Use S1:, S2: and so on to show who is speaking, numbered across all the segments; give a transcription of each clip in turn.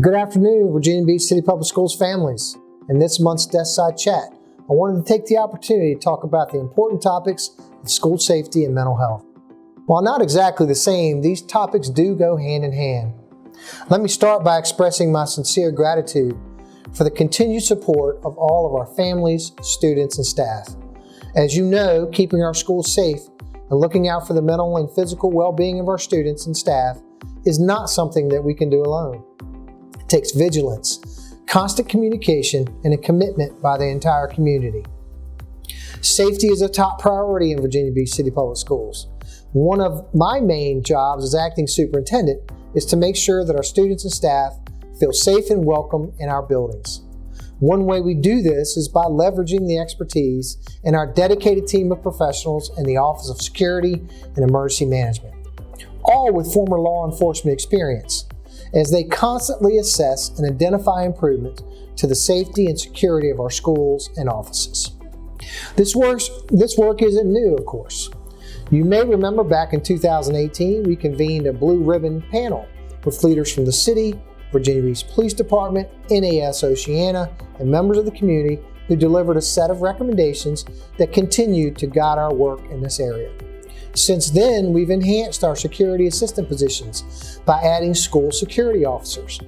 S1: Good afternoon, Virginia Beach City Public Schools families. In this month's Desk Side Chat, I wanted to take the opportunity to talk about the important topics of school safety and mental health. While not exactly the same, these topics do go hand in hand. Let me start by expressing my sincere gratitude for the continued support of all of our families, students, and staff. As you know, keeping our schools safe and looking out for the mental and physical well-being of our students and staff is not something that we can do alone. It takes vigilance, constant communication, and a commitment by the entire community. Safety is a top priority in Virginia Beach City Public Schools. One of my main jobs as acting superintendent is to make sure that our students and staff feel safe and welcome in our buildings. One way we do this is by leveraging the expertise in our dedicated team of professionals in the Office of Security and Emergency Management, all with former law enforcement experience, as they constantly assess and identify improvements to the safety and security of our schools and offices. This work isn't new, of course. You may remember back in 2018, we convened a blue ribbon panel with leaders from the city, Virginia Beach Police Department, NAS Oceana, and members of the community who delivered a set of recommendations that continue to guide our work in this area. Since then, we've enhanced our security assistant positions by adding school security officers,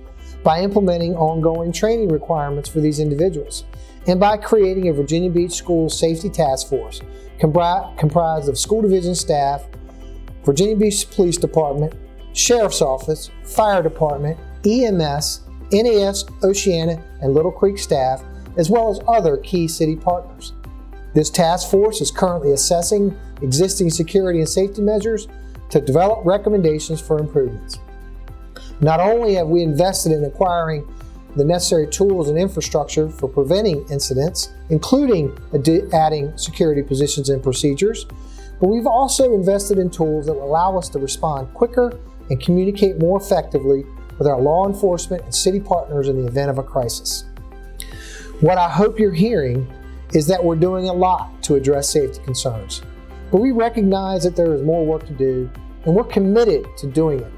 S1: by implementing ongoing training requirements for these individuals, and by creating a Virginia Beach School Safety Task Force comprised of school division staff, Virginia Beach Police Department, Sheriff's Office, Fire Department, EMS, NAS Oceana, and Little Creek staff, as well as other key city partners. This task force is currently assessing existing security and safety measures to develop recommendations for improvements. Not only have we invested in acquiring the necessary tools and infrastructure for preventing incidents, including adding security positions and procedures, but we've also invested in tools that will allow us to respond quicker and communicate more effectively with our law enforcement and city partners in the event of a crisis. What I hope you're hearing is that we're doing a lot to address safety concerns, but we recognize that there is more work to do, and we're committed to doing it.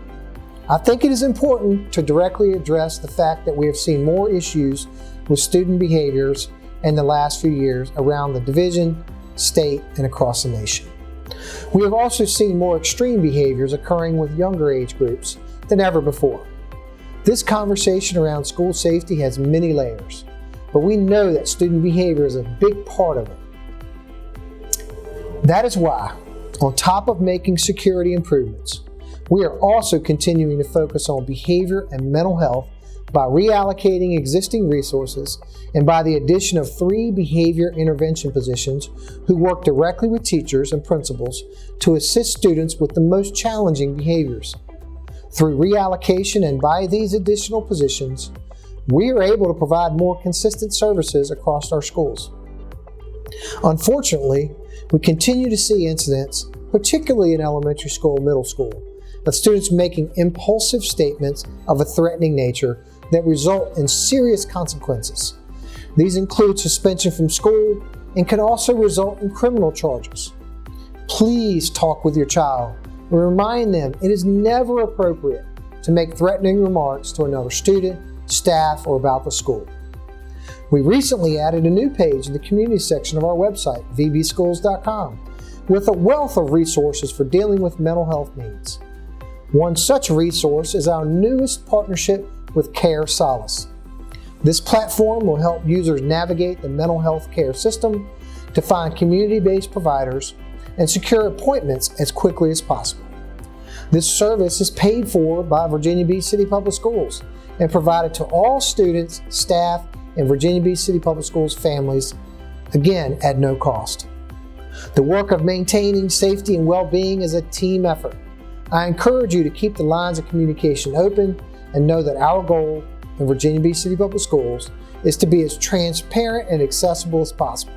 S1: I think it is important to directly address the fact that we have seen more issues with student behaviors in the last few years around the division, state, and across the nation. We have also seen more extreme behaviors occurring with younger age groups than ever before. This conversation around school safety has many layers, but we know that student behavior is a big part of it. That is why, on top of making security improvements, we are also continuing to focus on behavior and mental health by reallocating existing resources and by the addition of 3 behavior intervention positions who work directly with teachers and principals to assist students with the most challenging behaviors. Through reallocation and by these additional positions, we are able to provide more consistent services across our schools. Unfortunately, we continue to see incidents, particularly in elementary school and middle school, of students making impulsive statements of a threatening nature that result in serious consequences. These include suspension from school and can also result in criminal charges. Please talk with your child and remind them it is never appropriate to make threatening remarks to another student, staff, or about the school. We recently added a new page in the community section of our website, vbschools.com, with a wealth of resources for dealing with mental health needs. One such resource is our newest partnership with Care Solace. This platform will help users navigate the mental health care system to find community-based providers and secure appointments as quickly as possible. This service is paid for by Virginia Beach City Public Schools and provided to all students, staff, and Virginia Beach City Public Schools families, again, at no cost. The work of maintaining safety and well-being is a team effort. I encourage you to keep the lines of communication open and know that our goal in Virginia Beach City Public Schools is to be as transparent and accessible as possible.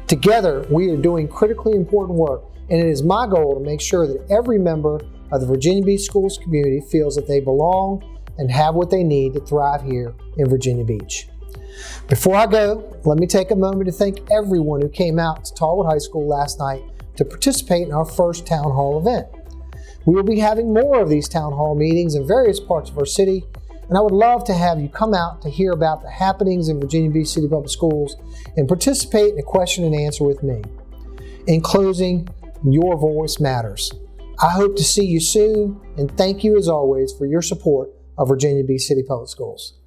S1: Together, we are doing critically important work, and it is my goal to make sure that every member of the Virginia Beach Schools community feels that they belong and have what they need to thrive here in Virginia Beach. Before I go, let me take a moment to thank everyone who came out to Tallwood High School last night to participate in our first town hall event. We will be having more of these town hall meetings in various parts of our city, And I would love to have you come out to hear about the happenings in Virginia Beach City Public Schools and participate in a question and answer with me. In closing, your voice matters. I hope to see you soon, and thank you as always for your support of Virginia Beach City Public Schools.